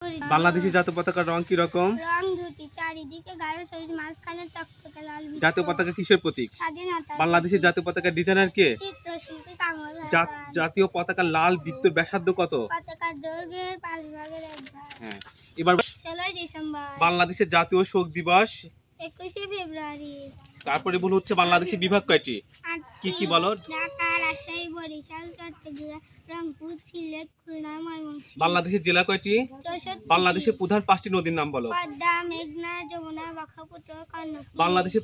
বাংলাদেশের জাতীয় পতাকার রং কি রকম? রং দুটি, চারিদিকে গাঢ় সবুজ, মাঝখানে টকটকে লাল। জাতীয় পতাকা কিসের প্রতীক? স্বাধীনতা। বাংলাদেশের জাতীয় পতাকার ডিজাইনার কে? চিত্রশিল্পী কামরুল হাসান। জাতীয় পতাকার লাল বৃত্তের ব্যাসার্ধ কত? পতাকার দৈর্ঘ্যের 5 ভাগের 1 ভাগ। হ্যাঁ, এবার 16 ডিসেম্বর। বাংলাদেশের জাতীয় শোক দিবস 21শে ফেব্রুয়ারি। তারপরে বলো হচ্ছে বাংলাদেশের বিভাগ কয়টি? কি কি বলো? ঢাকা, রাজশাহী, বরিশাল, চট্টগ্রাম, রংপুর, সিলেট, খুলনা, ময়মনসিংহ। বাংলাদেশের জেলা কয়টি? 64। বাংলাদেশের প্রধান 5টি নদীর নাম বলো। পদ্মা, মেঘনা, যমুনা, ব্রহ্মপুত্র, কর্ণফুলী। বাংলাদেশের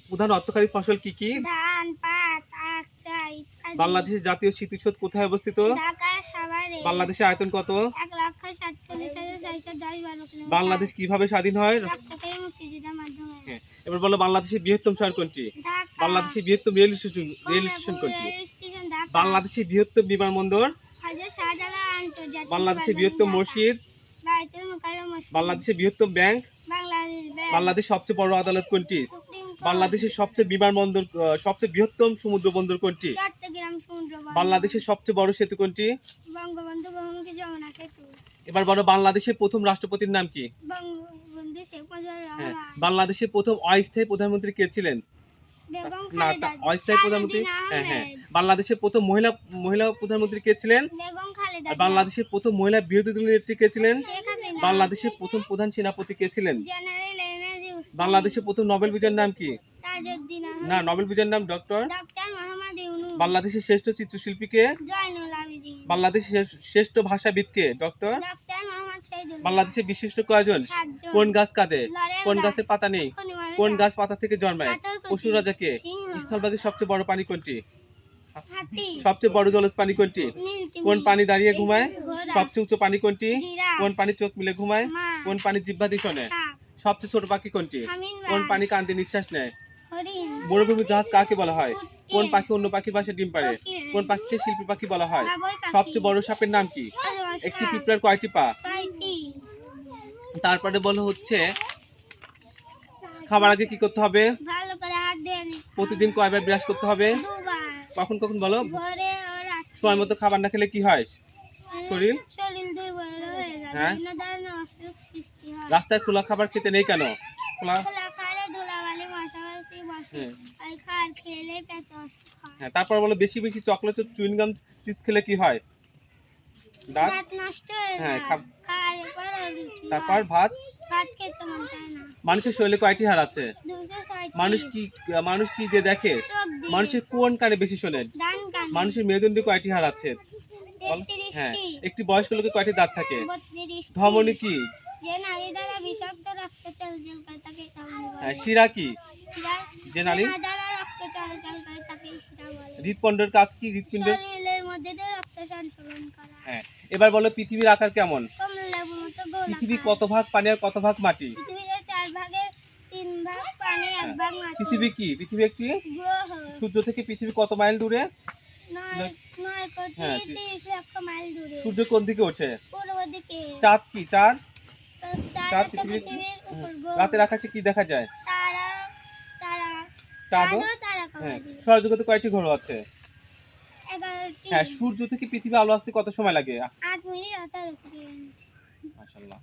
প্রধান অর্থকরী ফসল কি কি? ধান, পাট, আখ, চা ইত্যাদি। বাংলাদেশের জাতীয় স্মৃতিসৌধ কোথায় অবস্থিত? ঢাকা, সাভারে। বাংলাদেশের আয়তন কত? 1,47,410 বর্গ কিলোমিটার। বাংলাদেশ কিভাবে স্বাধীন হয়? রক্তক্ষয়ী মুক্তিযুদ্ধের মাধ্যমে। হ্যাঁ, এবার বলো বাংলাদেশের বৃহত্তম শহর কোনটি? ঢাকা। বাংলাদেশের বৃহত্তম রেল স্টেশন কোনটি? Rail station Dhaka. বাংলাদেশের বৃহত্তম বিমানবন্দর? হযরত শাহজালাল আন্তর্জাতিক বাংলাদেশের বিমানবন্দর বৃহত্তম ঢাকা। মসজিদ? বায়তুল মুকাররম মসজিদ। বাংলাদেশের বৃহত্তম ব্যাংক? বাংলাদেশ ব্যাংক। বাংলাদেশের সবচেয়ে বড় আদালত কোনটি? Supreme court. বাংলাদেশের সবচেয়ে বৃহত্তম সমুদ্র বন্দর কোনটি? চট্টগ্রাম সমুদ্র বন্দর। বাংলাদেশের সবচেয়ে বড় সেতু কোনটি? বঙ্গবন্ধু বহুমুখী যমুনা সেতু। এবার বলো বাংলাদেশের প্রথম রাষ্ট্রপতির নাম কি? বঙ্গবন্ধু শেখ মুজিবুর হ্যাঁ, রহমান। বাংলাদেশের প্রথম অস্থায়ী প্রধানমন্ত্রী কে ছিলেন? বেগম না, খালেদা অস্থায়ী প্রধানমন্ত্রী। হ্যাঁ হ্যাঁ, আহমেদ। বাংলাদেশের প্রথম মহিলা প্রধানমন্ত্রী কে ছিলেন? বেগম খালেদা আর বাংলাদেশের প্রথম মহিলা বিরোধী দলীয় নেত্রী কে ছিলেন? শেখ হাসিনা। বাংলাদেশের প্রথম প্রধান সেনাপতি কে ছিলেন? General MAG Usmani. বাংলাদেশের প্রথম নোবেল বিজয়ীর নাম কি? তাজউদ্দিন আহমেদ। না, নোবেল বিজয়ীর নাম ডক্টর। ডক্টর মোহাম্মদ ইউনূস। বাংলাদেশের শ্রেষ্ঠ চিত্রশিল্পী কে? জয়নুল আবেদিন। বাংলাদেশের শ্রেষ্ঠ ভাষাবিদ কে? ডক্টর। ডক্টর মোহাম্মদ শহীদুল্লাহ। বাংলাদেশের বিশিষ্ট কয়জন? 7 জন। কোন গাছ কাঁদে? লরেল কোন গাছ। গাছের পাতা নেই? খনিমারা। কোন গাছ পাতা থেকে জন্মায়? পাথরকুচি। পশু রাজাকে? সিংহ। স্থলভাগের সবচেয়ে বড় প্রাণী কোনটি? হাতি। সবচেয়ে বড় জলজ প্রাণী কোনটি? নীলতিমি। কোন পানি দাঁড়িয়ে ঘুমায়? ঘোড়া। সবচেয়ে উঁচু পানি কোনটি? জিরাফ। কোন পানি চোখ মিলে ঘুমায়? মাছ। কোন পানি জিহ্বা দিয়ে শোনে? সাপ। সবচেয়ে ছোট পাখি কোনটি? হামিংবার্ড। কোন পানি কান দিয়ে নিঃশ্বাস নেয়? হরিণ। মরুভূমির জাহাজ কাকে বলা হয়? উটকে। কোন পাখি অন্য পাখির বাসায় ডিম পাড়ে? কোকিল। কোন পাখিকে শিল্পী পাখি বলা হয়? বাবুই পাখি। সবচেয়ে বড় সাপের নাম কি? অজগর একটি সাপ। পিঁপড়ার কয়টি পা? 6টি। তারপরে বলো হচ্ছে খাবার আগে কি করতে হবে? ভালো করে হাত ধুয়ে নিতে হবে। প্রতিদিন কয়বার ব্রাশ করতে হবে? 2বার। কখন কখন বলো? ভোরে ও রাত্রে। সময় মতো খাবার না খেলে কি হয়? শরীর শরীর দুর্বল হয়ে যায়। হ্যাঁ। বিভিন্ন ধরনের অসুখ সৃষ্টি হয়। রাস্তায় খোলা খাবার খেতে নেই কেন? খোলা খোলা খাবারে ধুলাবালি মশামাছি বসে। হ্যাঁ। আর খাবার খেলে পেটে অসুখ হয়। হ্যাঁ, তারপর বলো বেশি বেশি চকলেট ও চুইংগাম চিপস খেলে কি হয়? দাঁত। দাঁত নষ্ট হয়ে হ্যাঁ, যায়। খাওয়ার পর রুচি তারপর হয়। ভাত। ভাত খেতে মন চায় না। মানুষের শরীরে কয়টি হাড় আছে? 260। মানুষ কি দিয়ে দেখে? চোখ দিয়ে। মানুষের কোন কানে বেশি শোনে? ডান কানে। মানুষের মেরুদণ্ডে কয়টি হাড় আছে? বল। 33টি। হ্যাঁ, একটি বয়স্ক লোকের কয়টি দাঁত থাকে? 32টি। ধমনী কি? যে নালী দ্বারা বিষাক্ত রক্ত চলাচল করে তাকে ধমনী বলে। হ্যাঁ, শিরা কি? শিরা- যে নালী? যে দ্বারা রক্ত চলাচল করে তাকে শিরা বলে। হৃৎপিণ্ডের কাজ কি? হৃৎপিণ্ডের। শরীরের মধ্যে দিয়ে রক্ত সঞ্চালন করা। হ্যাঁ, এবার বলো পৃথিবীর আকার কেমন? কমলালেবুর মতো গোল পৃথিবী আকার। কত ভাগ পানি আর কত ভাগ মাটি? পৃথিবীতে 4 ভাগের 3 ভাগ পানি, 1 ভাগ মাটি। পৃথিবী কি? পৃথিবী একটি গ্রহ। সূর্য থেকে পৃথিবী কত মাইল দূরে? 9 কোটি হ্যাঁ, 30 লক্ষ মাইল দূরে। সূর্য কোন দিকে ওঠে? পূর্ব দিকে। চাঁদ কি? চাঁদ চাঁদ পৃথিবীর পৃথিবীর উপর গোল। রাতের আকাশে কি দেখা যায়? তারা তারা চাঁদও। চাঁদও তারা হ্যাঁ, কমাদি। সৌরজগতে কয়টি গ্রহ আছে? 11টি। হ্যাঁ, সূর্য থেকে পৃথিবী আলো আসতে কত সময় লাগে? 8 মিনিট 18 সেকেন্ড। মাশাআল্লাহ।